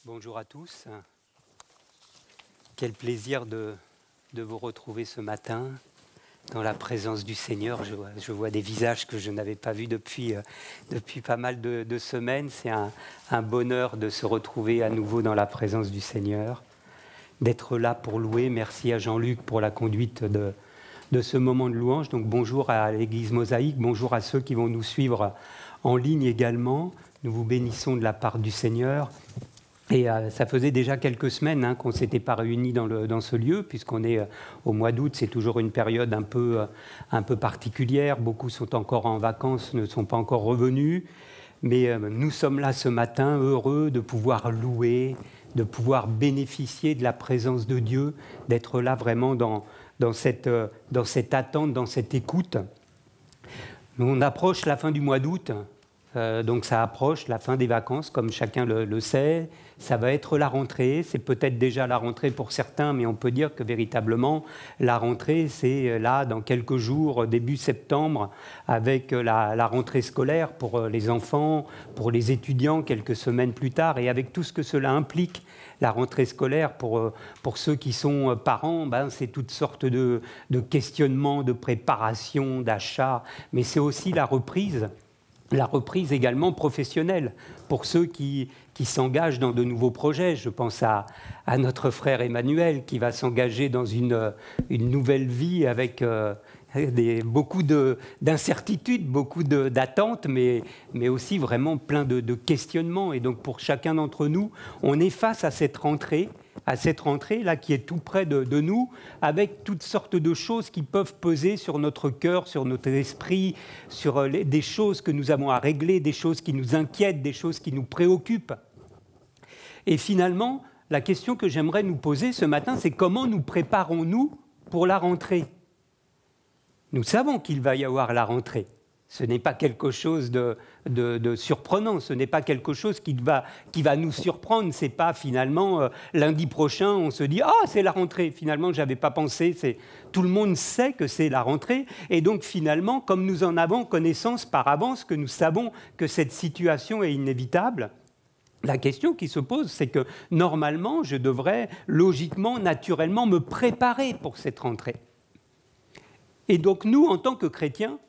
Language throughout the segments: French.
Bonjour à tous. Quel plaisir de vous retrouver ce matin dans la présence du Seigneur. Je vois des visages que je n'avais pas vus depuis pas mal de semaines. C'est un bonheur de se retrouver à nouveau dans la présence du Seigneur, d'être là pour louer. Merci à Jean-Luc pour la conduite de ce moment de louange. Donc bonjour à l'Église Mosaïque, bonjour à ceux qui vont nous suivre en ligne également. Nous vous bénissons de la part du Seigneur. Et ça faisait déjà quelques semaines qu'on ne s'était pas réunis dans ce lieu, puisqu'on est au mois d'août, c'est toujours une période un peu particulière. Beaucoup sont encore en vacances, ne sont pas encore revenus. Mais nous sommes là ce matin, heureux de pouvoir louer, de pouvoir bénéficier de la présence de Dieu, d'être là vraiment dans cette attente, dans cette écoute. On approche la fin du mois d'août. Donc ça approche, la fin des vacances, comme chacun le sait. Ça va être la rentrée, c'est peut-être déjà la rentrée pour certains, mais on peut dire que véritablement, la rentrée, c'est là, dans quelques jours, début septembre, avec la rentrée scolaire pour les enfants, pour les étudiants, quelques semaines plus tard, et avec tout ce que cela implique. La rentrée scolaire, pour ceux qui sont parents, c'est toutes sortes de questionnements, de préparation, d'achats, mais c'est aussi la reprise également professionnelle pour ceux qui s'engagent dans de nouveaux projets. Je pense à notre frère Emmanuel qui va s'engager dans une nouvelle vie avec beaucoup d'incertitudes, beaucoup d'attentes, mais aussi vraiment plein de questionnements. Et donc pour chacun d'entre nous, on est face à cette rentrée là qui est tout près de nous, avec toutes sortes de choses qui peuvent peser sur notre cœur, sur notre esprit, sur des choses que nous avons à régler, des choses qui nous inquiètent, des choses qui nous préoccupent. Et finalement, la question que j'aimerais nous poser ce matin, c'est comment nous préparons-nous pour la rentrée ? Nous savons qu'il va y avoir la rentrée. Ce n'est pas quelque chose de surprenant, ce n'est pas quelque chose qui va nous surprendre. Ce n'est pas finalement lundi prochain, on se dit « Ah, c'est la rentrée !» Finalement, je n'avais pas pensé. Tout le monde sait que c'est la rentrée. Et donc finalement, comme nous en avons connaissance par avance, que nous savons que cette situation est inévitable, la question qui se pose, c'est que normalement, je devrais logiquement, naturellement me préparer pour cette rentrée. Et donc nous, en tant que chrétiens,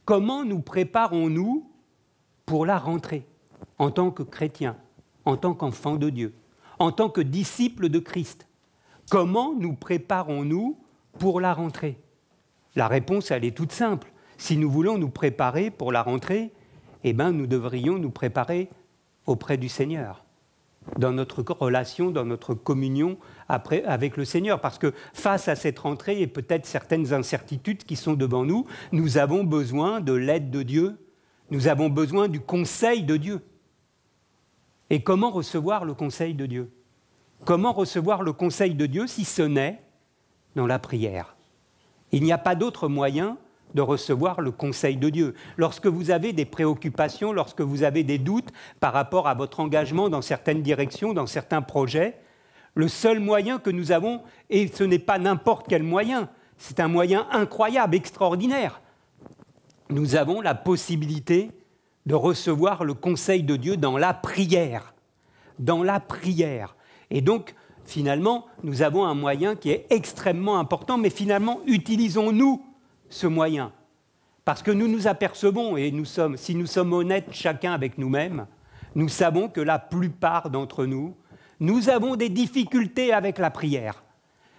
comment nous préparons-nous pour la rentrée, en tant que chrétiens, en tant qu'enfants de Dieu, en tant que disciples de Christ? Comment nous préparons-nous pour la rentrée? La réponse, elle est toute simple. Si nous voulons nous préparer pour la rentrée, nous devrions nous préparer auprès du Seigneur, dans notre relation, dans notre communion avec le Seigneur. Parce que face à cette rentrée et peut-être certaines incertitudes qui sont devant nous, nous avons besoin de l'aide de Dieu, nous avons besoin du conseil de Dieu. Et comment recevoir le conseil de Dieu? Comment recevoir le conseil de Dieu si ce n'est dans la prière? Il n'y a pas d'autre moyen de recevoir le conseil de Dieu. Lorsque vous avez des préoccupations, lorsque vous avez des doutes par rapport à votre engagement dans certaines directions, dans certains projets, le seul moyen que nous avons, et ce n'est pas n'importe quel moyen, c'est un moyen incroyable, extraordinaire, nous avons la possibilité de recevoir le conseil de Dieu dans la prière. Dans la prière. Et donc, finalement, nous avons un moyen qui est extrêmement important, mais finalement, utilisons-nous ce moyen. Parce que nous nous apercevons, et si nous sommes honnêtes chacun avec nous-mêmes, nous savons que la plupart d'entre nous, nous avons des difficultés avec la prière.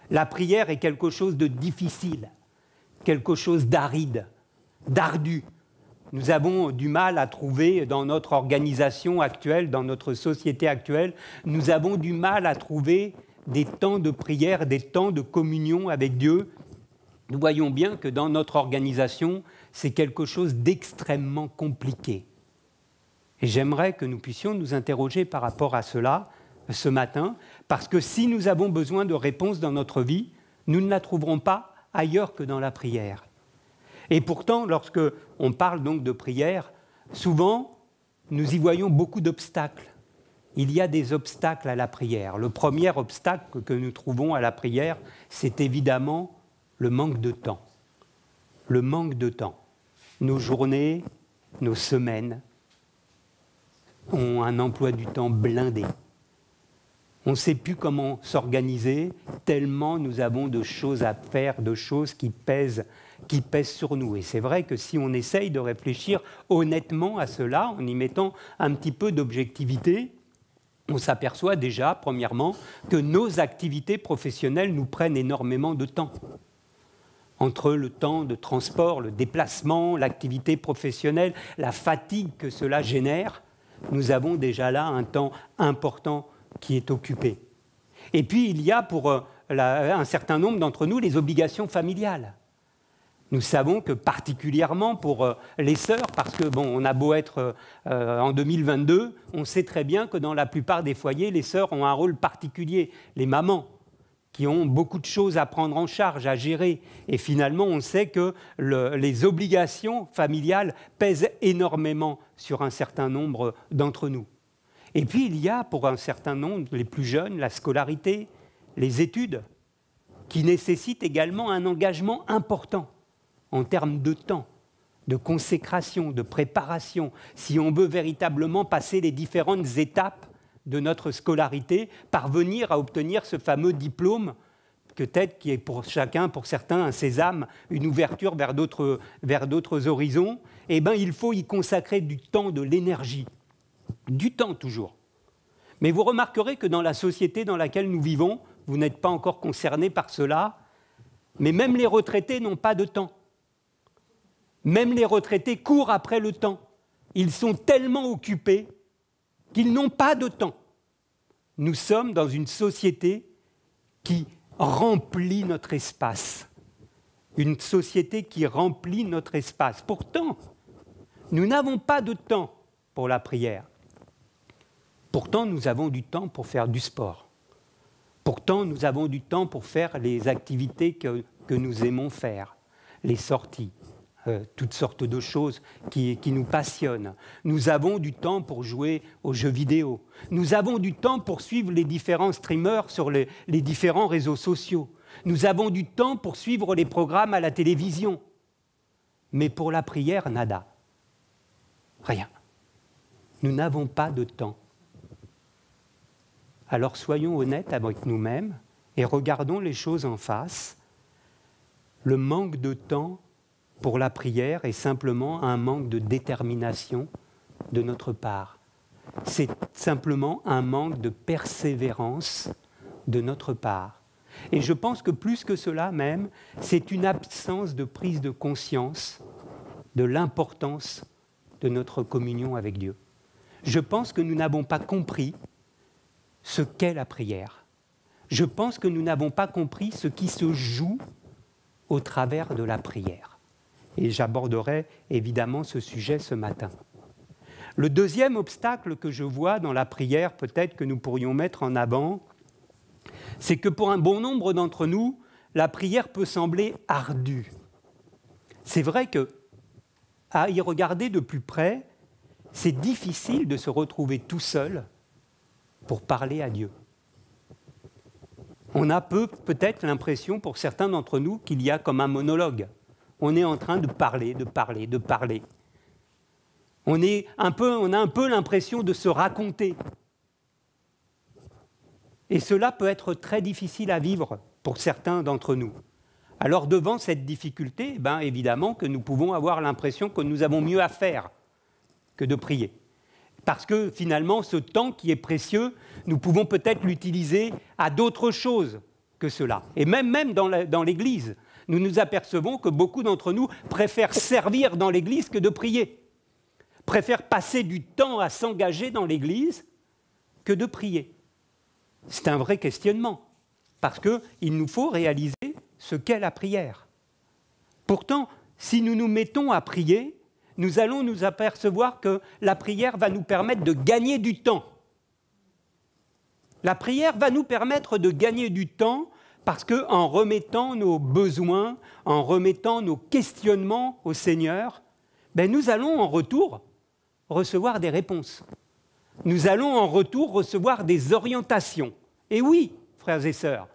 La prière est quelque chose de difficile, quelque chose d'aride, d'ardu. Nous avons du mal à trouver dans notre organisation actuelle, dans notre société actuelle, nous avons du mal à trouver des temps de prière, des temps de communion avec Dieu. Nous voyons bien que dans notre organisation, c'est quelque chose d'extrêmement compliqué. Et j'aimerais que nous puissions nous interroger par rapport à cela ce matin, parce que si nous avons besoin de réponses dans notre vie, nous ne la trouverons pas ailleurs que dans la prière. Et pourtant, lorsque on parle donc de prière, souvent, nous y voyons beaucoup d'obstacles. Il y a des obstacles à la prière. Le premier obstacle que nous trouvons à la prière, c'est évidemment le manque de temps. Le manque de temps. Nos journées, nos semaines ont un emploi du temps blindé. On ne sait plus comment s'organiser, tellement nous avons de choses à faire, de choses qui pèsent sur nous. Et c'est vrai que si on essaye de réfléchir honnêtement à cela, en y mettant un petit peu d'objectivité, on s'aperçoit déjà, premièrement, que nos activités professionnelles nous prennent énormément de temps. Entre le temps de transport, le déplacement, l'activité professionnelle, la fatigue que cela génère, nous avons déjà là un temps important qui est occupé. Et puis, il y a pour un certain nombre d'entre nous les obligations familiales. Nous savons que particulièrement pour les sœurs, parce que bon, on a beau être en 2022, on sait très bien que dans la plupart des foyers, les sœurs ont un rôle particulier, les mamans, qui ont beaucoup de choses à prendre en charge, à gérer. Et finalement, on sait que les obligations familiales pèsent énormément sur un certain nombre d'entre nous. Et puis, il y a pour un certain nombre, les plus jeunes, la scolarité, les études, qui nécessitent également un engagement important en termes de temps, de consécration, de préparation, si on veut véritablement passer les différentes étapes de notre scolarité, parvenir à obtenir ce fameux diplôme, peut-être qui est pour chacun, pour certains, un sésame, une ouverture vers d'autres horizons, eh bien, il faut y consacrer du temps, de l'énergie. Du temps toujours. Mais vous remarquerez que dans la société dans laquelle nous vivons, vous n'êtes pas encore concernés par cela, mais même les retraités n'ont pas de temps. Même les retraités courent après le temps. Ils sont tellement occupés qu'ils n'ont pas de temps. Nous sommes dans une société qui remplit notre espace. Une société qui remplit notre espace. Pourtant, nous n'avons pas de temps pour la prière. Pourtant, nous avons du temps pour faire du sport. Pourtant, nous avons du temps pour faire les activités que nous aimons faire, les sorties, toutes sortes de choses qui nous passionnent. Nous avons du temps pour jouer aux jeux vidéo. Nous avons du temps pour suivre les différents streamers sur les différents réseaux sociaux. Nous avons du temps pour suivre les programmes à la télévision. Mais pour la prière, nada. Rien. Nous n'avons pas de temps. Alors soyons honnêtes avec nous-mêmes et regardons les choses en face. Le manque de temps pour la prière est simplement un manque de détermination de notre part. C'est simplement un manque de persévérance de notre part. Et je pense que plus que cela même, c'est une absence de prise de conscience de l'importance de notre communion avec Dieu. Je pense que nous n'avons pas compris ce qu'est la prière. Je pense que nous n'avons pas compris ce qui se joue au travers de la prière. Et j'aborderai évidemment ce sujet ce matin. Le deuxième obstacle que je vois dans la prière, peut-être que nous pourrions mettre en avant, c'est que pour un bon nombre d'entre nous, la prière peut sembler ardue. C'est vrai qu'à y regarder de plus près, c'est difficile de se retrouver tout seul pour parler à Dieu. On a peut-être l'impression, pour certains d'entre nous, qu'il y a comme un monologue. On est en train de parler, de parler, de parler. On a un peu l'impression de se raconter. Et cela peut être très difficile à vivre pour certains d'entre nous. Alors devant cette difficulté, évidemment que nous pouvons avoir l'impression que nous avons mieux à faire que de prier. Parce que finalement, ce temps qui est précieux, nous pouvons peut-être l'utiliser à d'autres choses que cela. Et même dans l'Église, nous nous apercevons que beaucoup d'entre nous préfèrent servir dans l'Église que de prier. Préfèrent passer du temps à s'engager dans l'Église que de prier. C'est un vrai questionnement, parce qu'il nous faut réaliser ce qu'est la prière. Pourtant, si nous nous mettons à prier, nous allons nous apercevoir que la prière va nous permettre de gagner du temps. La prière va nous permettre de gagner du temps parce qu'en remettant nos besoins, en remettant nos questionnements au Seigneur, nous allons en retour recevoir des réponses. Nous allons en retour recevoir des orientations. Et oui, frères et sœurs,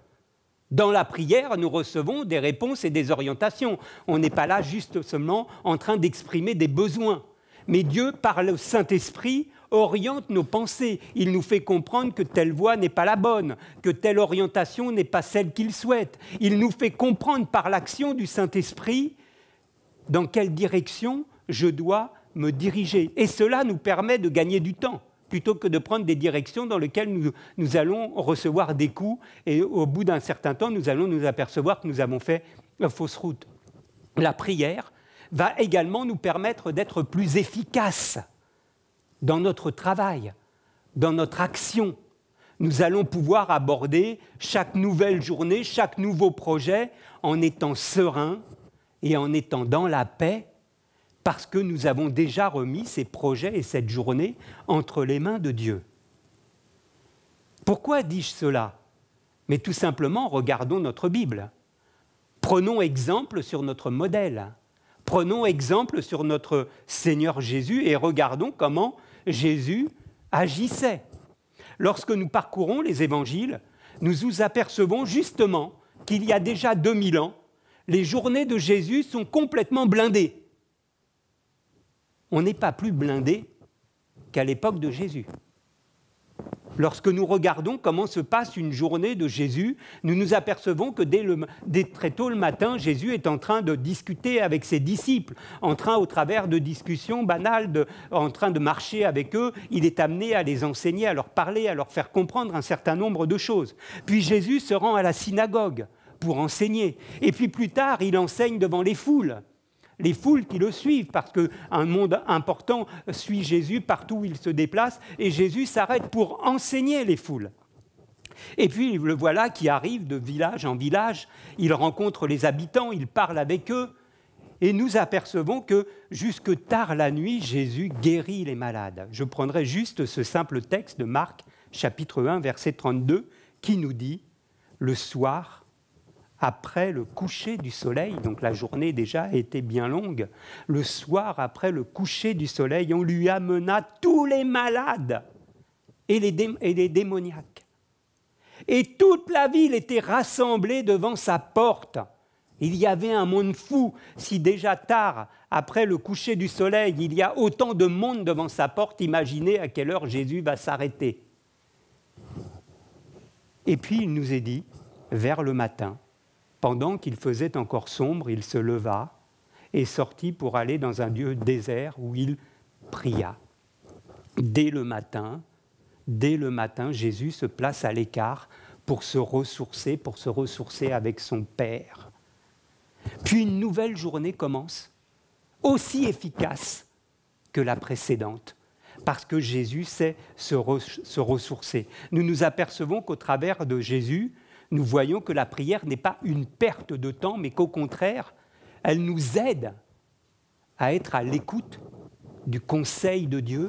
dans la prière, nous recevons des réponses et des orientations. On n'est pas là juste seulement en train d'exprimer des besoins. Mais Dieu, par le Saint-Esprit, oriente nos pensées. Il nous fait comprendre que telle voie n'est pas la bonne, que telle orientation n'est pas celle qu'il souhaite. Il nous fait comprendre par l'action du Saint-Esprit dans quelle direction je dois me diriger. Et cela nous permet de gagner du temps, plutôt que de prendre des directions dans lesquelles nous allons recevoir des coups et au bout d'un certain temps, nous allons nous apercevoir que nous avons fait fausse route. La prière va également nous permettre d'être plus efficaces dans notre travail, dans notre action. Nous allons pouvoir aborder chaque nouvelle journée, chaque nouveau projet en étant sereins et en étant dans la paix parce que nous avons déjà remis ces projets et cette journée entre les mains de Dieu. Pourquoi dis-je cela? Mais tout simplement, regardons notre Bible. Prenons exemple sur notre modèle. Prenons exemple sur notre Seigneur Jésus et regardons comment Jésus agissait. Lorsque nous parcourons les évangiles, nous nous apercevons justement qu'il y a déjà 2000 ans, les journées de Jésus sont complètement blindées. On n'est pas plus blindé qu'à l'époque de Jésus. Lorsque nous regardons comment se passe une journée de Jésus, nous nous apercevons que dès très tôt le matin, Jésus est en train de discuter avec ses disciples, en train, au travers de discussions banales, en train de marcher avec eux, il est amené à les enseigner, à leur parler, à leur faire comprendre un certain nombre de choses. Puis Jésus se rend à la synagogue pour enseigner. Et puis plus tard, il enseigne devant les foules qui le suivent, parce qu'un monde important suit Jésus partout où il se déplace, et Jésus s'arrête pour enseigner les foules. Et puis le voilà qui arrive de village en village, il rencontre les habitants, il parle avec eux, et nous apercevons que jusque tard la nuit, Jésus guérit les malades. Je prendrai juste ce simple texte de Marc, chapitre 1, verset 32, qui nous dit « Le soir, après le coucher du soleil, donc la journée déjà était bien longue, le soir après le coucher du soleil, on lui amena tous les malades et les démoniaques. Et toute la ville était rassemblée devant sa porte. Il y avait un monde fou. Si déjà tard, après le coucher du soleil, il y a autant de monde devant sa porte, imaginez à quelle heure Jésus va s'arrêter. Et puis il nous est dit, vers le matin, pendant qu'il faisait encore sombre, il se leva et sortit pour aller dans un lieu désert où il pria. Dès le matin, Jésus se place à l'écart pour se ressourcer avec son Père. Puis une nouvelle journée commence, aussi efficace que la précédente, parce que Jésus sait se ressourcer. Nous nous apercevons qu'au travers de Jésus, nous voyons que la prière n'est pas une perte de temps, mais qu'au contraire, elle nous aide à être à l'écoute du conseil de Dieu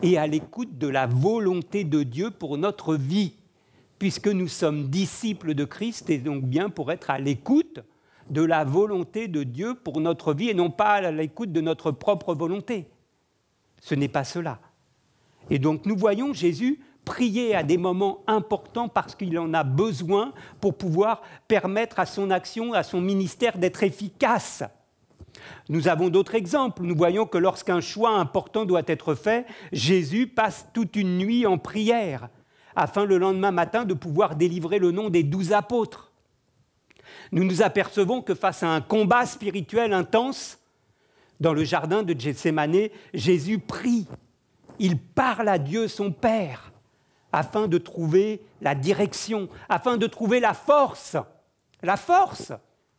et à l'écoute de la volonté de Dieu pour notre vie, puisque nous sommes disciples de Christ et donc bien pour être à l'écoute de la volonté de Dieu pour notre vie et non pas à l'écoute de notre propre volonté. Ce n'est pas cela. Et donc nous voyons Jésus prier à des moments importants parce qu'il en a besoin pour pouvoir permettre à son action, à son ministère d'être efficace. Nous avons d'autres exemples. Nous voyons que lorsqu'un choix important doit être fait, Jésus passe toute une nuit en prière afin le lendemain matin de pouvoir délivrer le nom des 12 apôtres. Nous nous apercevons que face à un combat spirituel intense, dans le jardin de Gethsémane, Jésus prie. Il parle à Dieu son Père afin de trouver la direction, afin de trouver la force,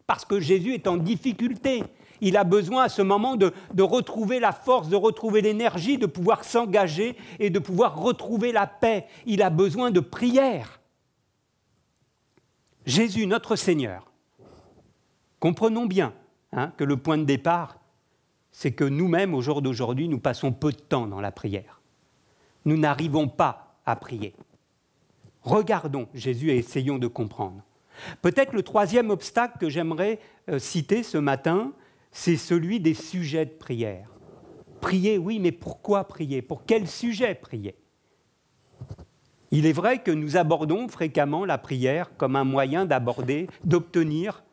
parce que Jésus est en difficulté. Il a besoin à ce moment de retrouver la force, de retrouver l'énergie, de pouvoir s'engager et de pouvoir retrouver la paix. Il a besoin de prière. Jésus, notre Seigneur, comprenons bien que le point de départ, c'est que nous-mêmes, au jour d'aujourd'hui, nous passons peu de temps dans la prière. Nous n'arrivons pas à prier. Regardons Jésus et essayons de comprendre. Peut-être le troisième obstacle que j'aimerais citer ce matin, c'est celui des sujets de prière. Prier, oui, mais pourquoi prier? Pour quel sujet prier? Il est vrai que nous abordons fréquemment la prière comme un moyen d'obtenir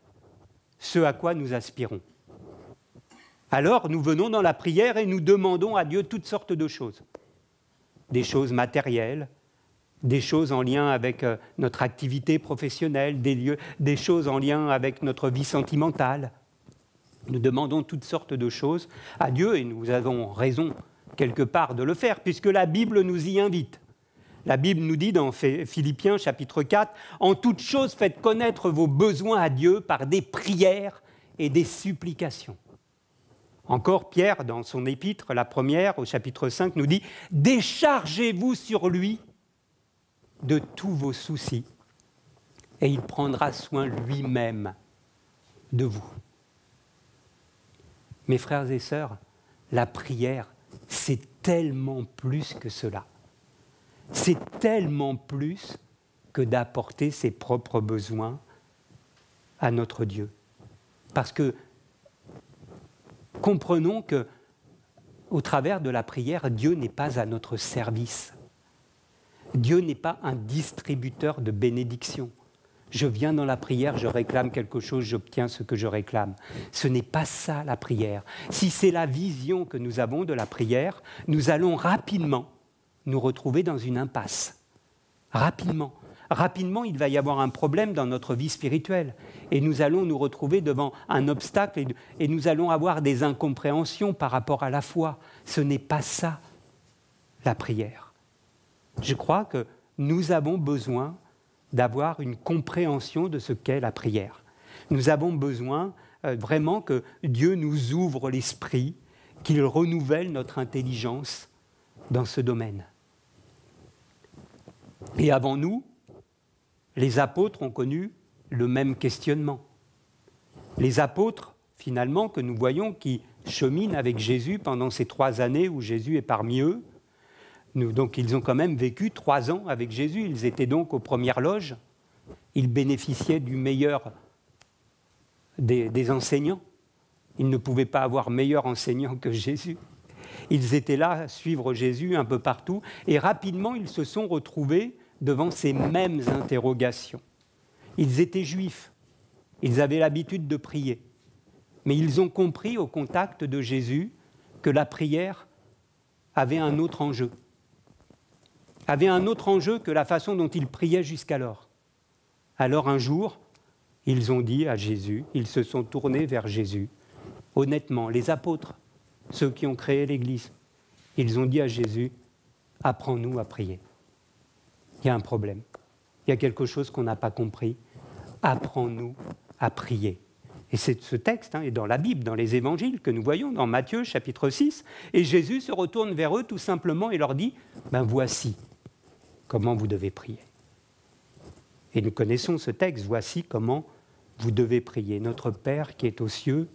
ce à quoi nous aspirons. Alors nous venons dans la prière et nous demandons à Dieu toutes sortes de choses. Des choses matérielles, des choses en lien avec notre activité professionnelle, des choses en lien avec notre vie sentimentale. Nous demandons toutes sortes de choses à Dieu et nous avons raison quelque part de le faire puisque la Bible nous y invite. La Bible nous dit dans Philippiens chapitre 4 « En toute chose, faites connaître vos besoins à Dieu par des prières et des supplications. » Encore, Pierre, dans son épître, la première, au chapitre 5, nous dit « Déchargez-vous sur lui de tous vos soucis, et il prendra soin lui-même de vous. » Mes frères et sœurs, la prière, c'est tellement plus que cela. C'est tellement plus que d'apporter ses propres besoins à notre Dieu. Parce que comprenons que, au travers de la prière, Dieu n'est pas à notre service. Dieu n'est pas un distributeur de bénédictions. Je viens dans la prière, je réclame quelque chose, j'obtiens ce que je réclame. Ce n'est pas ça la prière. Si c'est la vision que nous avons de la prière, nous allons rapidement nous retrouver dans une impasse. Rapidement. Rapidement, il va y avoir un problème dans notre vie spirituelle. Et nous allons nous retrouver devant un obstacle et nous allons avoir des incompréhensions par rapport à la foi. Ce n'est pas ça, la prière. Je crois que nous avons besoin d'avoir une compréhension de ce qu'est la prière. Nous avons besoin vraiment que Dieu nous ouvre l'esprit, qu'il renouvelle notre intelligence dans ce domaine. Et avant nous, les apôtres ont connu le même questionnement. Les apôtres, finalement, que nous voyons qui cheminent avec Jésus pendant ces 3 années où Jésus est parmi eux, donc ils ont quand même vécu 3 ans avec Jésus, ils étaient donc aux premières loges, ils bénéficiaient du meilleur des enseignants, ils ne pouvaient pas avoir meilleur enseignant que Jésus. Ils étaient là à suivre Jésus un peu partout et rapidement ils se sont retrouvés devant ces mêmes interrogations. Ils étaient juifs, ils avaient l'habitude de prier, mais ils ont compris au contact de Jésus que la prière avait un autre enjeu. Avait un autre enjeu que la façon dont ils priaient jusqu'alors. Alors un jour, ils ont dit à Jésus, ils se sont tournés vers Jésus, honnêtement, les apôtres, ceux qui ont créé l'Église, ils ont dit à Jésus, « Apprends-nous à prier. Il y a un problème, il y a quelque chose qu'on n'a pas compris, apprends-nous à prier. » Et c'est ce texte est dans la Bible, dans les évangiles que nous voyons, dans Matthieu chapitre 6, et Jésus se retourne vers eux tout simplement et leur dit « Voici comment vous devez prier. » Et nous connaissons ce texte, « Voici comment vous devez prier. Notre Père qui est aux cieux,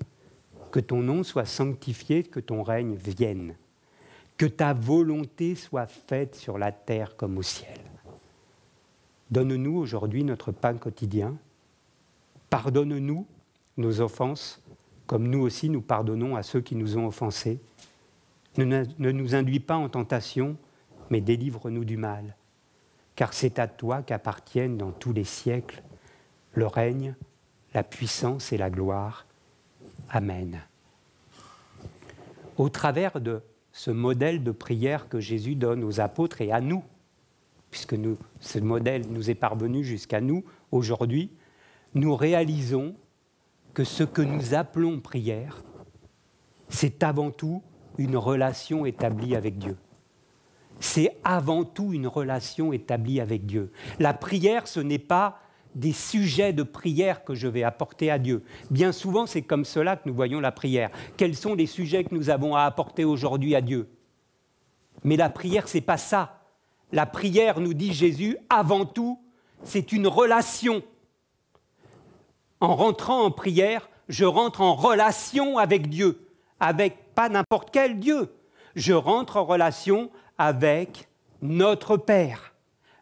que ton nom soit sanctifié, que ton règne vienne. Que ta volonté soit faite sur la terre comme au ciel. Donne-nous aujourd'hui notre pain quotidien. Pardonne-nous nos offenses, comme nous aussi nous pardonnons à ceux qui nous ont offensés. Ne nous induis pas en tentation, mais délivre-nous du mal. Car c'est à toi qu'appartiennent dans tous les siècles le règne, la puissance et la gloire. Amen. » Au travers de ce modèle de prière que Jésus donne aux apôtres et à nous, puisque ce modèle nous est parvenu jusqu'à nous aujourd'hui, nous réalisons que ce que nous appelons prière, c'est avant tout une relation établie avec Dieu. C'est avant tout une relation établie avec Dieu. La prière, ce n'est pas des sujets de prière que je vais apporter à Dieu. Bien souvent, c'est comme cela que nous voyons la prière. Quels sont les sujets que nous avons à apporter aujourd'hui à Dieu ? Mais la prière, ce n'est pas ça. La prière, nous dit Jésus, avant tout, c'est une relation. En rentrant en prière, je rentre en relation avec Dieu, avec pas n'importe quel Dieu. Je rentre en relation avec notre Père.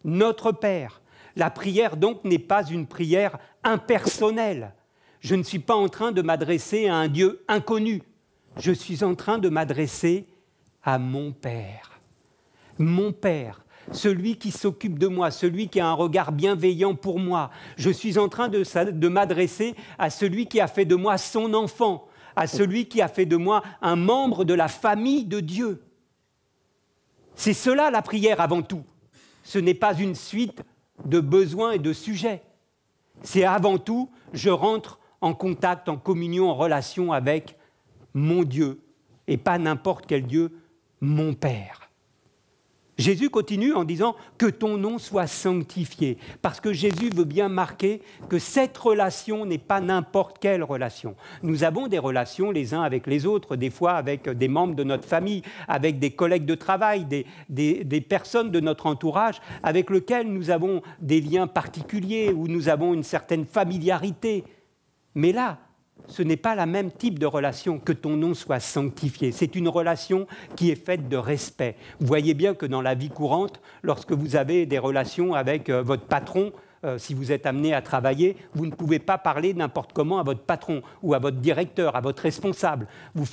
Notre Père. La prière, donc, n'est pas une prière impersonnelle. Je ne suis pas en train de m'adresser à un Dieu inconnu. Je suis en train de m'adresser à mon Père. Mon Père, celui qui s'occupe de moi, celui qui a un regard bienveillant pour moi. Je suis en train de m'adresser à celui qui a fait de moi son enfant, à celui qui a fait de moi un membre de la famille de Dieu. C'est cela la prière avant tout. Ce n'est pas une suite de besoins et de sujets. C'est avant tout, je rentre en contact, en communion, en relation avec mon Dieu, et pas n'importe quel Dieu, mon Père. Jésus continue en disant « que ton nom soit sanctifié », parce que Jésus veut bien marquer que cette relation n'est pas n'importe quelle relation. Nous avons des relations les uns avec les autres, des fois avec des membres de notre famille, avec des collègues de travail, des personnes de notre entourage avec lesquelles nous avons des liens particuliers, où nous avons une certaine familiarité. Mais là, ce n'est pas le même type de relation, que ton nom soit sanctifié. C'est une relation qui est faite de respect. Vous voyez bien que dans la vie courante, lorsque vous avez des relations avec votre patron, si vous êtes amené à travailler, vous ne pouvez pas parler n'importe comment à votre patron ou à votre directeur, à votre responsable. Vous ne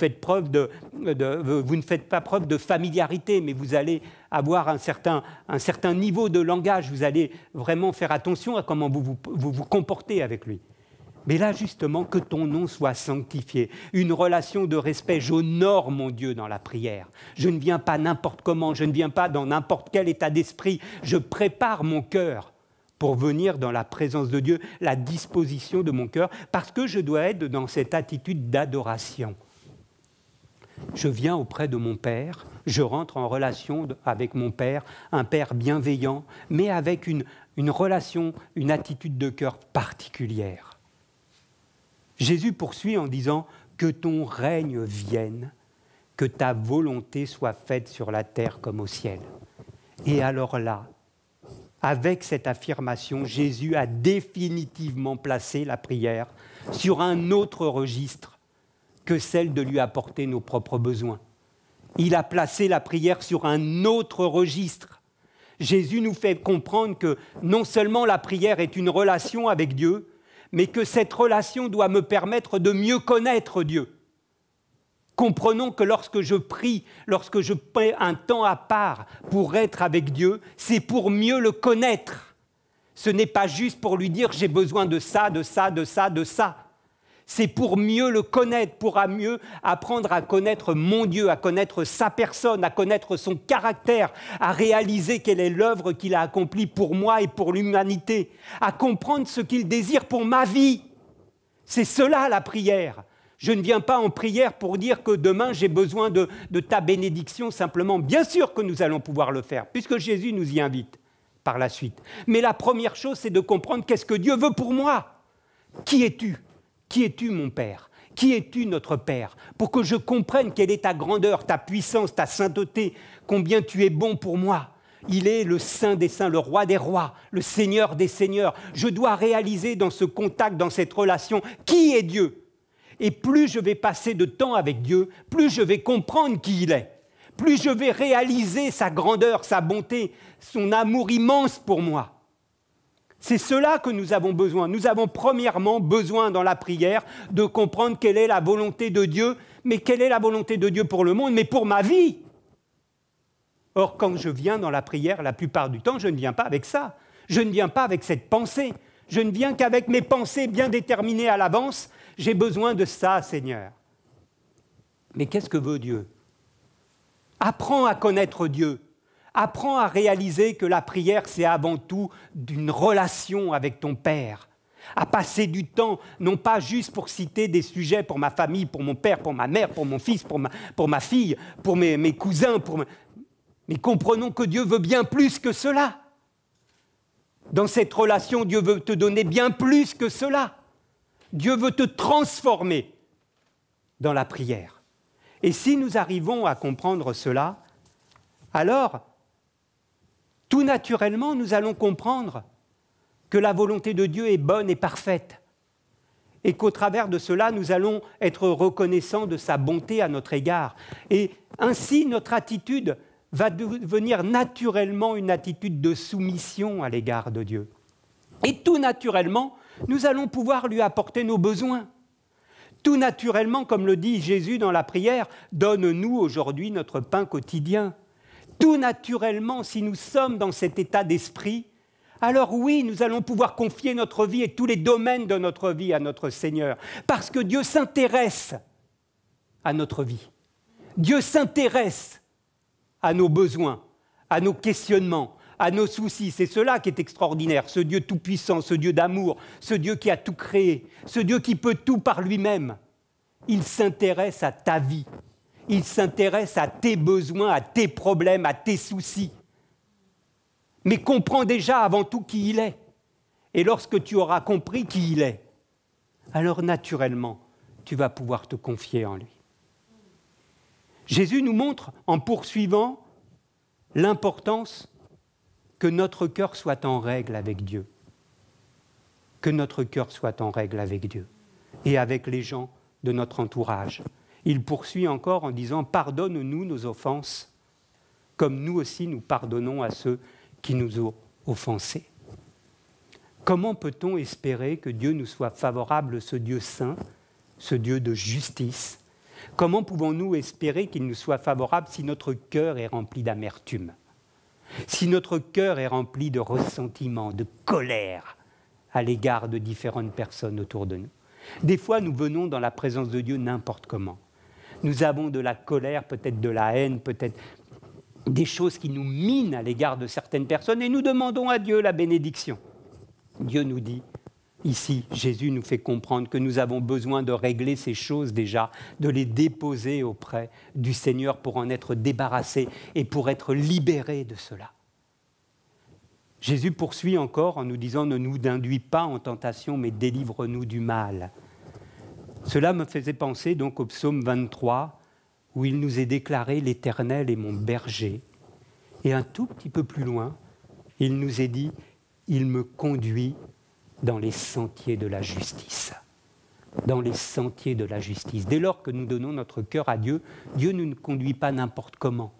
faites pas preuve de familiarité, mais vous allez avoir un certain niveau de langage. Vous allez vraiment faire attention à comment vous vous comportez avec lui. Mais là, justement, que ton nom soit sanctifié. Une relation de respect. J'honore mon Dieu dans la prière. Je ne viens pas n'importe comment, je ne viens pas dans n'importe quel état d'esprit. Je prépare mon cœur pour venir dans la présence de Dieu, la disposition de mon cœur, parce que je dois être dans cette attitude d'adoration. Je viens auprès de mon Père, je rentre en relation avec mon Père, un Père bienveillant, mais avec une relation, une attitude de cœur particulière. Jésus poursuit en disant « que ton règne vienne, que ta volonté soit faite sur la terre comme au ciel ». Et alors là, avec cette affirmation, Jésus a définitivement placé la prière sur un autre registre que celle de lui apporter nos propres besoins. Il a placé la prière sur un autre registre. Jésus nous fait comprendre que non seulement la prière est une relation avec Dieu, mais que cette relation doit me permettre de mieux connaître Dieu. Comprenons que lorsque je prie, lorsque je prends un temps à part pour être avec Dieu, c'est pour mieux le connaître. Ce n'est pas juste pour lui dire « j'ai besoin de ça, de ça, de ça, de ça ». C'est pour mieux le connaître, pour mieux apprendre à connaître mon Dieu, à connaître sa personne, à connaître son caractère, à réaliser quelle est l'œuvre qu'il a accomplie pour moi et pour l'humanité, à comprendre ce qu'il désire pour ma vie. C'est cela la prière. Je ne viens pas en prière pour dire que demain j'ai besoin de ta bénédiction simplement. Bien sûr que nous allons pouvoir le faire, puisque Jésus nous y invite par la suite. Mais la première chose, c'est de comprendre qu'est-ce que Dieu veut pour moi. Qui es-tu ? Qui es-tu, mon Père ? Qui es-tu, notre Père ? Pour que je comprenne quelle est ta grandeur, ta puissance, ta sainteté, combien tu es bon pour moi. Il est le Saint des Saints, le Roi des Rois, le Seigneur des Seigneurs. Je dois réaliser dans ce contact, dans cette relation, qui est Dieu ? Et plus je vais passer de temps avec Dieu, plus je vais comprendre qui il est. Plus je vais réaliser sa grandeur, sa bonté, son amour immense pour moi. C'est cela que nous avons besoin. Nous avons premièrement besoin dans la prière de comprendre quelle est la volonté de Dieu, mais quelle est la volonté de Dieu pour le monde, mais pour ma vie. Or, quand je viens dans la prière, la plupart du temps, je ne viens pas avec ça. Je ne viens pas avec cette pensée. Je ne viens qu'avec mes pensées bien déterminées à l'avance. J'ai besoin de ça, Seigneur. Mais qu'est-ce que veut Dieu ? Apprends à connaître Dieu. Apprends à réaliser que la prière, c'est avant tout d'une relation avec ton Père. À passer du temps, non pas juste pour citer des sujets pour ma famille, pour mon père, pour ma mère, pour mon fils, pour ma fille, pour mes cousins. Mais comprenons que Dieu veut bien plus que cela. Dans cette relation, Dieu veut te donner bien plus que cela. Dieu veut te transformer dans la prière. Et si nous arrivons à comprendre cela, alors, tout naturellement, nous allons comprendre que la volonté de Dieu est bonne et parfaite et qu'au travers de cela, nous allons être reconnaissants de sa bonté à notre égard. Et ainsi, notre attitude va devenir naturellement une attitude de soumission à l'égard de Dieu. Et tout naturellement, nous allons pouvoir lui apporter nos besoins. Tout naturellement, comme le dit Jésus dans la prière, « Donne-nous aujourd'hui notre pain quotidien ». Tout naturellement, si nous sommes dans cet état d'esprit, alors oui, nous allons pouvoir confier notre vie et tous les domaines de notre vie à notre Seigneur. Parce que Dieu s'intéresse à notre vie. Dieu s'intéresse à nos besoins, à nos questionnements, à nos soucis. C'est cela qui est extraordinaire, ce Dieu tout-puissant, ce Dieu d'amour, ce Dieu qui a tout créé, ce Dieu qui peut tout par lui-même. Il s'intéresse à ta vie, il s'intéresse à tes besoins, à tes problèmes, à tes soucis. Mais comprends déjà avant tout qui il est. Et lorsque tu auras compris qui il est, alors naturellement, tu vas pouvoir te confier en lui. Jésus nous montre, en poursuivant, l'importance que notre cœur soit en règle avec Dieu. Que notre cœur soit en règle avec Dieu et avec les gens de notre entourage. Il poursuit encore en disant « Pardonne-nous nos offenses, comme nous aussi nous pardonnons à ceux qui nous ont offensés. » Comment peut-on espérer que Dieu nous soit favorable, ce Dieu saint, ce Dieu de justice? Comment pouvons-nous espérer qu'il nous soit favorable si notre cœur est rempli d'amertume, si notre cœur est rempli de ressentiment, de colère à l'égard de différentes personnes autour de nous? Des fois, nous venons dans la présence de Dieu n'importe comment. Nous avons de la colère, peut-être de la haine, peut-être des choses qui nous minent à l'égard de certaines personnes et nous demandons à Dieu la bénédiction. Dieu nous dit, ici, Jésus nous fait comprendre que nous avons besoin de régler ces choses déjà, de les déposer auprès du Seigneur pour en être débarrassés et pour être libérés de cela. Jésus poursuit encore en nous disant « Ne nous induis pas en tentation, mais délivre-nous du mal ». Cela me faisait penser donc au psaume 23, où il nous est déclaré « L'Éternel est mon berger ». Et un tout petit peu plus loin, il nous est dit « Il me conduit dans les sentiers de la justice ». Dans les sentiers de la justice. Dès lors que nous donnons notre cœur à Dieu, Dieu ne nous conduit pas n'importe comment.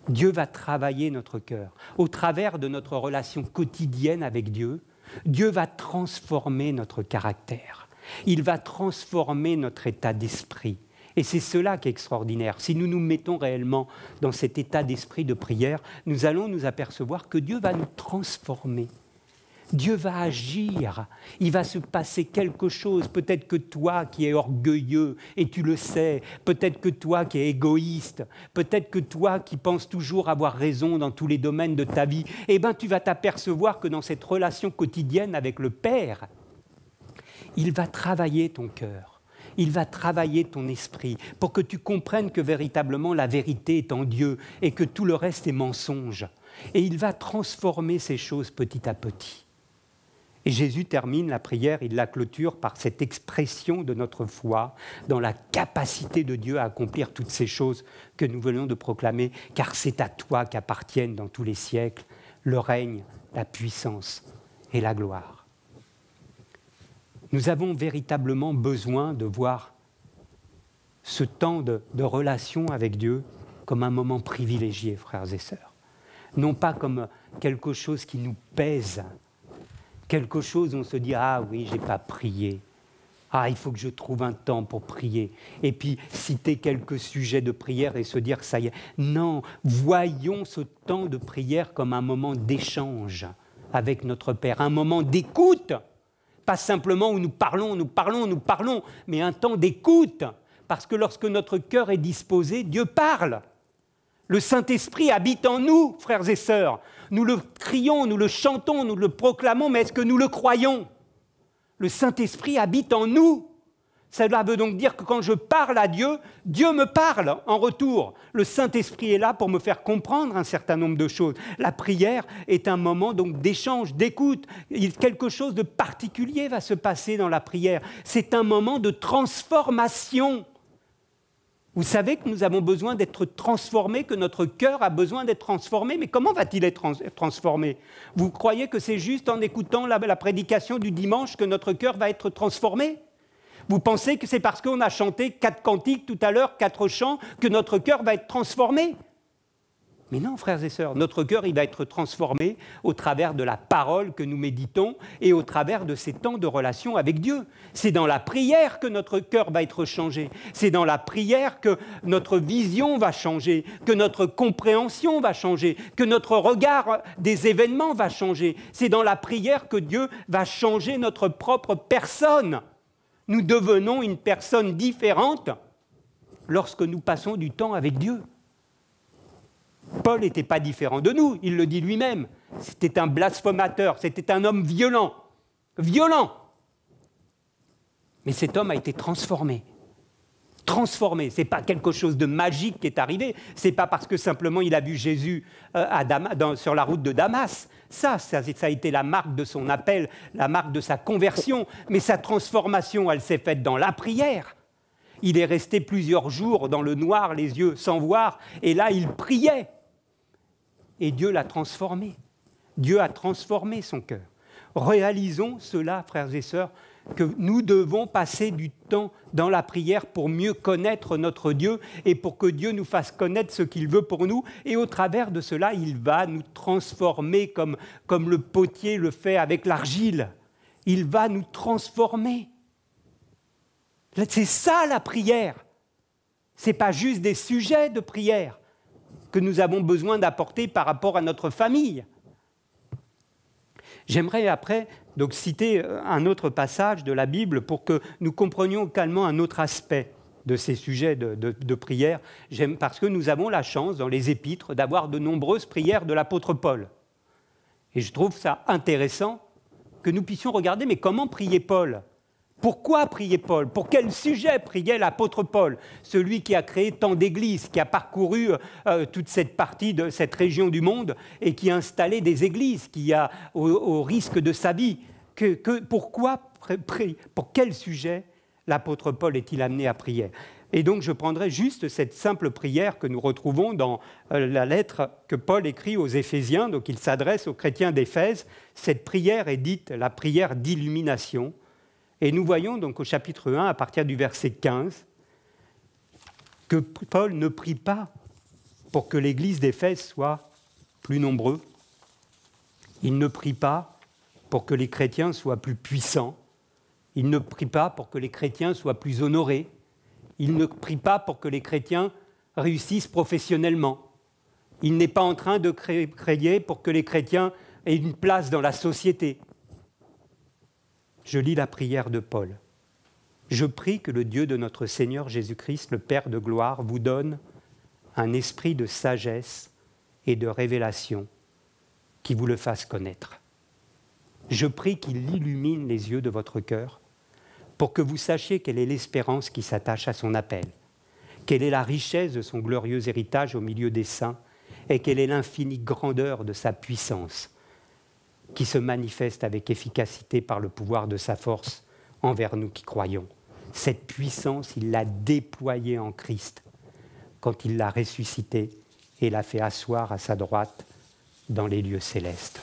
Dieu va travailler notre cœur. Au travers de notre relation quotidienne avec Dieu, Dieu va transformer notre caractère. Il va transformer notre état d'esprit. Et c'est cela qui est extraordinaire. Si nous nous mettons réellement dans cet état d'esprit de prière, nous allons nous apercevoir que Dieu va nous transformer. Dieu va agir, il va se passer quelque chose. Peut-être que toi qui es orgueilleux, et tu le sais, peut-être que toi qui es égoïste, peut-être que toi qui penses toujours avoir raison dans tous les domaines de ta vie, eh bien tu vas t'apercevoir que dans cette relation quotidienne avec le Père, il va travailler ton cœur, il va travailler ton esprit pour que tu comprennes que véritablement la vérité est en Dieu et que tout le reste est mensonge. Et il va transformer ces choses petit à petit. Et Jésus termine la prière, il la clôture par cette expression de notre foi dans la capacité de Dieu à accomplir toutes ces choses que nous venons de proclamer, car c'est à toi qu'appartiennent dans tous les siècles le règne, la puissance et la gloire. Nous avons véritablement besoin de voir ce temps de relation avec Dieu comme un moment privilégié, frères et sœurs. Non pas comme quelque chose qui nous pèse, quelque chose où on se dit « Ah oui, je n'ai pas prié. Ah, il faut que je trouve un temps pour prier. » Et puis citer quelques sujets de prière et se dire que ça y est. Non, voyons ce temps de prière comme un moment d'échange avec notre Père, un moment d'écoute. Pas simplement où nous parlons, mais un temps d'écoute. Parce que lorsque notre cœur est disposé, Dieu parle. Le Saint-Esprit habite en nous, frères et sœurs. Nous le crions, nous le chantons, nous le proclamons, mais est-ce que nous le croyons? Le Saint-Esprit habite en nous. Cela veut donc dire que quand je parle à Dieu, Dieu me parle en retour. Le Saint-Esprit est là pour me faire comprendre un certain nombre de choses. La prière est un moment donc d'échange, d'écoute. Quelque chose de particulier va se passer dans la prière. C'est un moment de transformation. Vous savez que nous avons besoin d'être transformés, que notre cœur a besoin d'être transformé. Mais comment va-t-il être transformé? Vous croyez que c'est juste en écoutant la prédication du dimanche que notre cœur va être transformé? Vous pensez que c'est parce qu'on a chanté 4 cantiques tout à l'heure, 4 chants, que notre cœur va être transformé? Mais non, frères et sœurs, notre cœur il va être transformé au travers de la parole que nous méditons et au travers de ces temps de relation avec Dieu. C'est dans la prière que notre cœur va être changé. C'est dans la prière que notre vision va changer, que notre compréhension va changer, que notre regard des événements va changer. C'est dans la prière que Dieu va changer notre propre personne. Nous devenons une personne différente lorsque nous passons du temps avec Dieu. Paul n'était pas différent de nous, il le dit lui-même. C'était un blasphémateur, c'était un homme violent. Violent. Mais cet homme a été transformé. Transformé, ce n'est pas quelque chose de magique qui est arrivé, ce n'est pas parce que simplement il a vu Jésus sur la route de Damas. Ça a été la marque de son appel, la marque de sa conversion, mais sa transformation, elle s'est faite dans la prière. Il est resté plusieurs jours dans le noir, les yeux sans voir, et là il priait. Et Dieu l'a transformé. Dieu a transformé son cœur. Réalisons cela, frères et sœurs, que nous devons passer du temps dans la prière pour mieux connaître notre Dieu et pour que Dieu nous fasse connaître ce qu'il veut pour nous. Et au travers de cela, il va nous transformer comme le potier le fait avec l'argile. Il va nous transformer. C'est ça la prière. Ce n'est pas juste des sujets de prière que nous avons besoin d'apporter par rapport à notre famille. J'aimerais après donc citer un autre passage de la Bible pour que nous comprenions également un autre aspect de ces sujets de prière, parce que nous avons la chance dans les épîtres d'avoir de nombreuses prières de l'apôtre Paul. Et je trouve ça intéressant que nous puissions regarder, mais comment priait Paul ? Pourquoi priait Paul ? Pour quel sujet priait l'apôtre Paul ? Celui qui a créé tant d'églises, qui a parcouru toute cette partie de cette région du monde et qui a installé des églises, qui a, au risque de sa vie. Pour quel sujet l'apôtre Paul est-il amené à prier ? Et donc je prendrai juste cette simple prière que nous retrouvons dans la lettre que Paul écrit aux Éphésiens, donc il s'adresse aux chrétiens d'Éphèse. Cette prière est dite la prière d'illumination. Et nous voyons donc au chapitre 1, à partir du verset 15, que Paul ne prie pas pour que l'église d'Éphèse soit plus nombreux. Il ne prie pas pour que les chrétiens soient plus puissants. Il ne prie pas pour que les chrétiens soient plus honorés. Il ne prie pas pour que les chrétiens réussissent professionnellement. Il n'est pas en train de prier pour que les chrétiens aient une place dans la société. Je lis la prière de Paul. Je prie que le Dieu de notre Seigneur Jésus-Christ, le Père de gloire, vous donne un esprit de sagesse et de révélation qui vous le fasse connaître. Je prie qu'il illumine les yeux de votre cœur pour que vous sachiez quelle est l'espérance qui s'attache à son appel, quelle est la richesse de son glorieux héritage au milieu des saints et quelle est l'infinie grandeur de sa puissance qui se manifeste avec efficacité par le pouvoir de sa force envers nous qui croyons. Cette puissance, il l'a déployée en Christ quand il l'a ressuscité et l'a fait asseoir à sa droite dans les lieux célestes.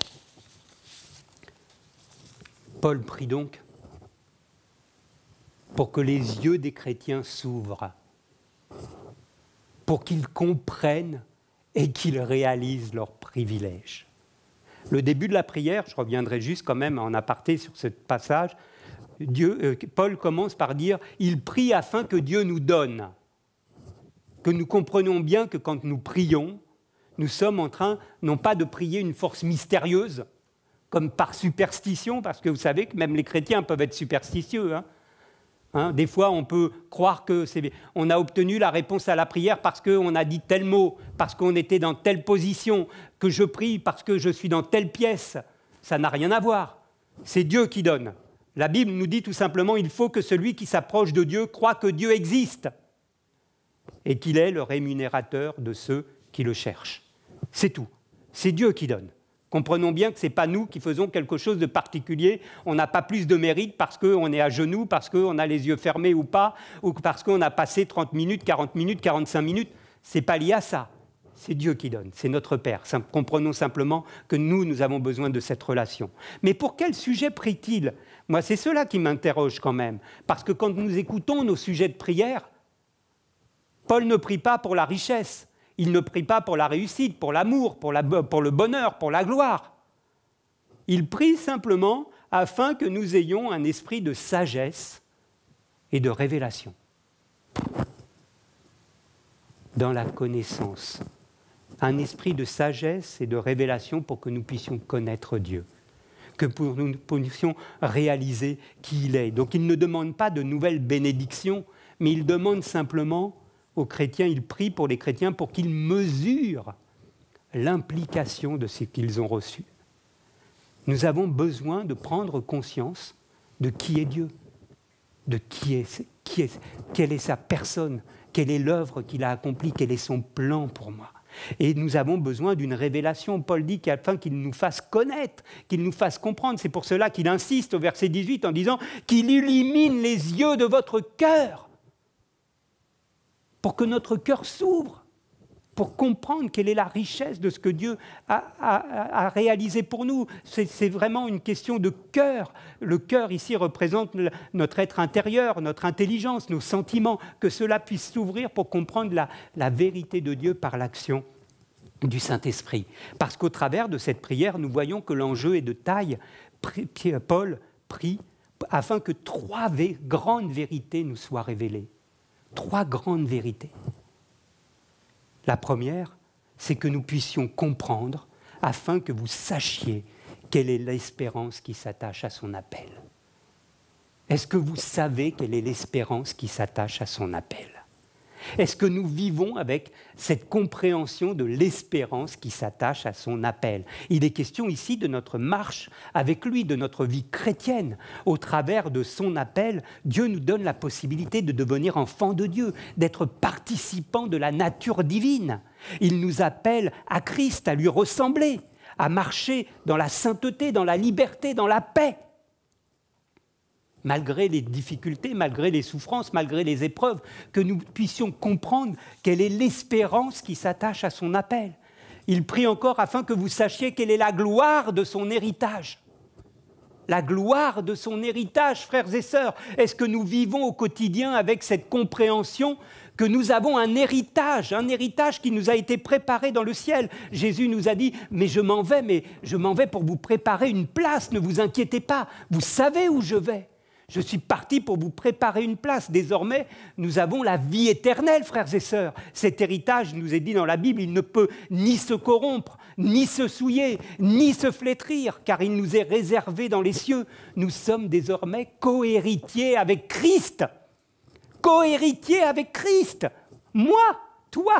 Paul prie donc pour que les yeux des chrétiens s'ouvrent, pour qu'ils comprennent et qu'ils réalisent leurs privilèges. Le début de la prière, je reviendrai juste quand même en aparté sur ce passage, Paul commence par dire « Il prie afin que Dieu nous donne ». Que nous comprenions bien que quand nous prions, nous sommes en train, non pas de prier une force mystérieuse, comme par superstition, parce que vous savez que même les chrétiens peuvent être superstitieux. Des fois, on peut croire qu'on a obtenu la réponse à la prière parce qu'on a dit tel mot, parce qu'on était dans telle position, que je prie parce que je suis dans telle pièce. Ça n'a rien à voir. C'est Dieu qui donne. La Bible nous dit tout simplement il faut que celui qui s'approche de Dieu croit que Dieu existe et qu'il est le rémunérateur de ceux qui le cherchent. C'est tout. C'est Dieu qui donne. Comprenons bien que ce n'est pas nous qui faisons quelque chose de particulier. On n'a pas plus de mérite parce qu'on est à genoux, parce qu'on a les yeux fermés ou pas, ou parce qu'on a passé 30 minutes, 40 minutes, 45 minutes. Ce n'est pas lié à ça. C'est Dieu qui donne, c'est notre Père. Comprenons simplement que nous avons besoin de cette relation. Mais pour quel sujet prie-t-il ? Moi, c'est cela qui m'interroge quand même. Parce que quand nous écoutons nos sujets de prière, Paul ne prie pas pour la richesse. Il ne prie pas pour la réussite, pour l'amour, pour le bonheur, pour la gloire. Il prie simplement afin que nous ayons un esprit de sagesse et de révélation. Dans la connaissance. Un esprit de sagesse et de révélation pour que nous puissions connaître Dieu. Que nous puissions réaliser qui il est. Donc il ne demande pas de nouvelles bénédictions, mais il demande simplement aux chrétiens, il prie pour les chrétiens pour qu'ils mesurent l'implication de ce qu'ils ont reçu. Nous avons besoin de prendre conscience de qui est Dieu, de quelle est sa personne, quelle est l'œuvre qu'il a accomplie, quel est son plan pour moi. Et nous avons besoin d'une révélation. Paul dit afin qu'il nous fasse connaître, qu'il nous fasse comprendre. C'est pour cela qu'il insiste au verset 18 en disant qu'il illumine les yeux de votre cœur, pour que notre cœur s'ouvre, pour comprendre quelle est la richesse de ce que Dieu a réalisé pour nous. C'est vraiment une question de cœur. Le cœur ici représente notre être intérieur, notre intelligence, nos sentiments, que cela puisse s'ouvrir pour comprendre la vérité de Dieu par l'action du Saint-Esprit. Parce qu'au travers de cette prière, nous voyons que l'enjeu est de taille. Paul prie afin que 3 grandes vérités nous soient révélées. 3 grandes vérités. La première, c'est que nous puissions comprendre afin que vous sachiez quelle est l'espérance qui s'attache à son appel. Est-ce que vous savez quelle est l'espérance qui s'attache à son appel ? Est-ce que nous vivons avec cette compréhension de l'espérance qui s'attache à son appel ? Il est question ici de notre marche avec lui, de notre vie chrétienne. Au travers de son appel, Dieu nous donne la possibilité de devenir enfants de Dieu, d'être participants de la nature divine. Il nous appelle à Christ, à lui ressembler, à marcher dans la sainteté, dans la liberté, dans la paix. Malgré les difficultés, malgré les souffrances, malgré les épreuves, que nous puissions comprendre quelle est l'espérance qui s'attache à son appel. Il prie encore afin que vous sachiez quelle est la gloire de son héritage. La gloire de son héritage, frères et sœurs. Est-ce que nous vivons au quotidien avec cette compréhension que nous avons un héritage qui nous a été préparé dans le ciel. Jésus nous a dit « mais je m'en vais pour vous préparer une place, ne vous inquiétez pas, vous savez où je vais. Je suis parti pour vous préparer une place. Désormais, nous avons la vie éternelle, frères et sœurs. Cet héritage, nous est dit dans la Bible, il ne peut ni se corrompre, ni se souiller, ni se flétrir, car il nous est réservé dans les cieux. Nous sommes désormais co-héritiers avec Christ. Co-héritiers avec Christ. Moi, toi,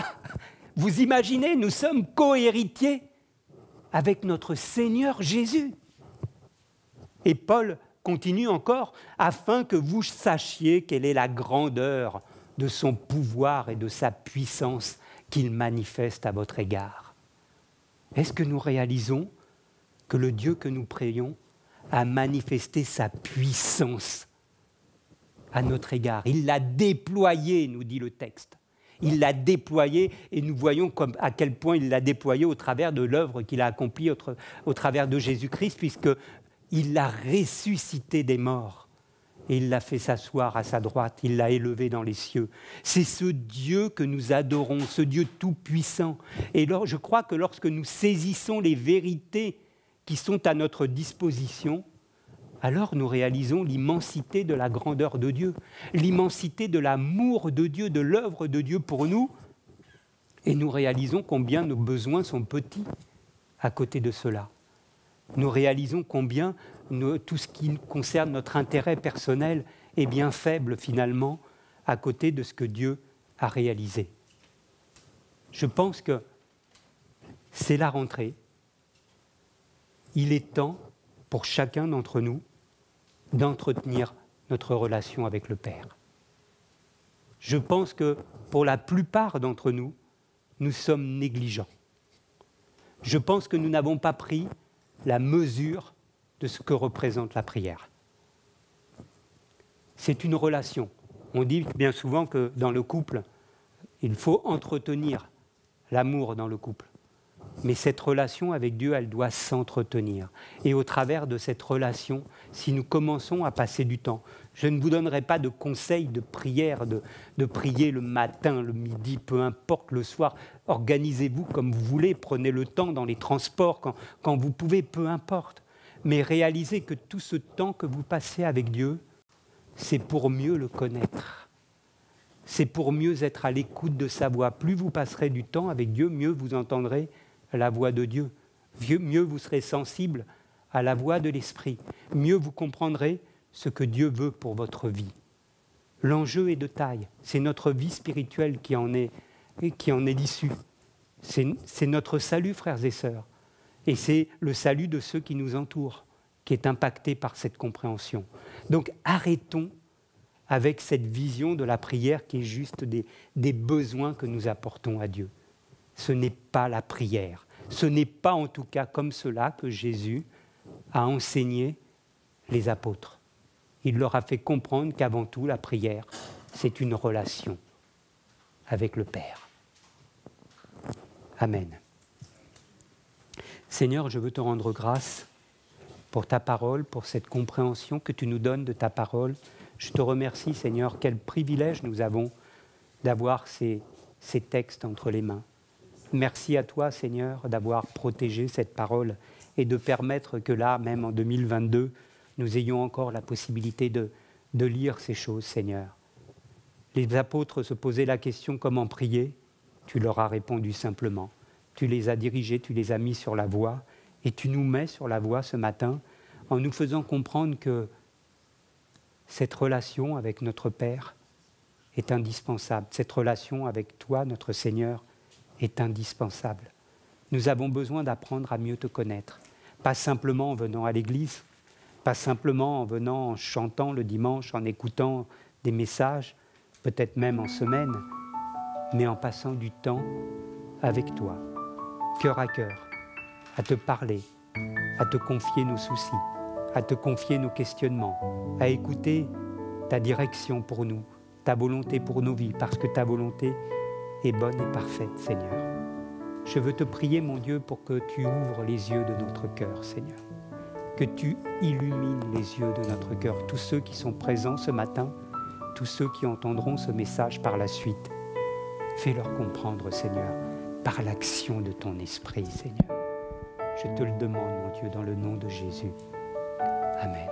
vous imaginez, nous sommes co-héritiers avec notre Seigneur Jésus. Et Paul continue encore, afin que vous sachiez quelle est la grandeur de son pouvoir et de sa puissance qu'il manifeste à votre égard. Est-ce que nous réalisons que le Dieu que nous prions a manifesté sa puissance à notre égard? Il l'a déployé, nous dit le texte. Il l'a déployé et nous voyons à quel point il l'a déployé au travers de l'œuvre qu'il a accomplie au travers de Jésus-Christ, puisque il l'a ressuscité des morts et il l'a fait s'asseoir à sa droite, il l'a élevé dans les cieux. C'est ce Dieu que nous adorons, ce Dieu tout-puissant. Et je crois que lorsque nous saisissons les vérités qui sont à notre disposition, alors nous réalisons l'immensité de la grandeur de Dieu, l'immensité de l'amour de Dieu, de l'œuvre de Dieu pour nous, et nous réalisons combien nos besoins sont petits à côté de cela. Nous réalisons combien tout ce qui concerne notre intérêt personnel est bien faible finalement à côté de ce que Dieu a réalisé. Je pense que c'est la rentrée. Il est temps pour chacun d'entre nous d'entretenir notre relation avec le Père. Je pense que pour la plupart d'entre nous, nous sommes négligents. Je pense que nous n'avons pas pris la mesure de ce que représente la prière. C'est une relation. On dit bien souvent que dans le couple, il faut entretenir l'amour dans le couple. Mais cette relation avec Dieu, elle doit s'entretenir. Et au travers de cette relation, si nous commençons à passer du temps, je ne vous donnerai pas de conseils de prière, de prier le matin, le midi, peu importe, le soir. Organisez-vous comme vous voulez, prenez le temps dans les transports, quand vous pouvez, peu importe. Mais réalisez que tout ce temps que vous passez avec Dieu, c'est pour mieux le connaître. C'est pour mieux être à l'écoute de sa voix. Plus vous passerez du temps avec Dieu, mieux vous entendrez la voix de Dieu. Mieux vous serez sensible à la voix de l'Esprit. Mieux vous comprendrez ce que Dieu veut pour votre vie. L'enjeu est de taille. C'est notre vie spirituelle qui en est l'issue. C'est notre salut, frères et sœurs. Et c'est le salut de ceux qui nous entourent qui est impacté par cette compréhension. Donc arrêtons avec cette vision de la prière qui est juste des besoins que nous apportons à Dieu. Ce n'est pas la prière. Ce n'est pas en tout cas comme cela que Jésus a enseigné les apôtres. Il leur a fait comprendre qu'avant tout, la prière, c'est une relation avec le Père. Amen. Seigneur, je veux te rendre grâce pour ta parole, pour cette compréhension que tu nous donnes de ta parole. Je te remercie, Seigneur, quel privilège nous avons d'avoir ces textes entre les mains. Merci à toi, Seigneur, d'avoir protégé cette parole et de permettre que là, même en 2022, nous ayons encore la possibilité de lire ces choses, Seigneur. Les apôtres se posaient la question comment prier. Tu leur as répondu simplement. Tu les as dirigés, tu les as mis sur la voie et tu nous mets sur la voie ce matin en nous faisant comprendre que cette relation avec notre Père est indispensable. Cette relation avec toi, notre Seigneur, est indispensable. Nous avons besoin d'apprendre à mieux te connaître. Pas simplement en venant à l'église, pas simplement en venant en chantant le dimanche, en écoutant des messages, peut-être même en semaine, mais en passant du temps avec toi, cœur à cœur, à te parler, à te confier nos soucis, à te confier nos questionnements, à écouter ta direction pour nous, ta volonté pour nos vies, parce que ta volonté est bonne et parfaite, Seigneur. Je veux te prier, mon Dieu, pour que tu ouvres les yeux de notre cœur, Seigneur. Que tu illumines les yeux de notre cœur. Tous ceux qui sont présents ce matin, tous ceux qui entendront ce message par la suite, fais-leur comprendre, Seigneur, par l'action de ton esprit, Seigneur. Je te le demande, mon Dieu, dans le nom de Jésus. Amen.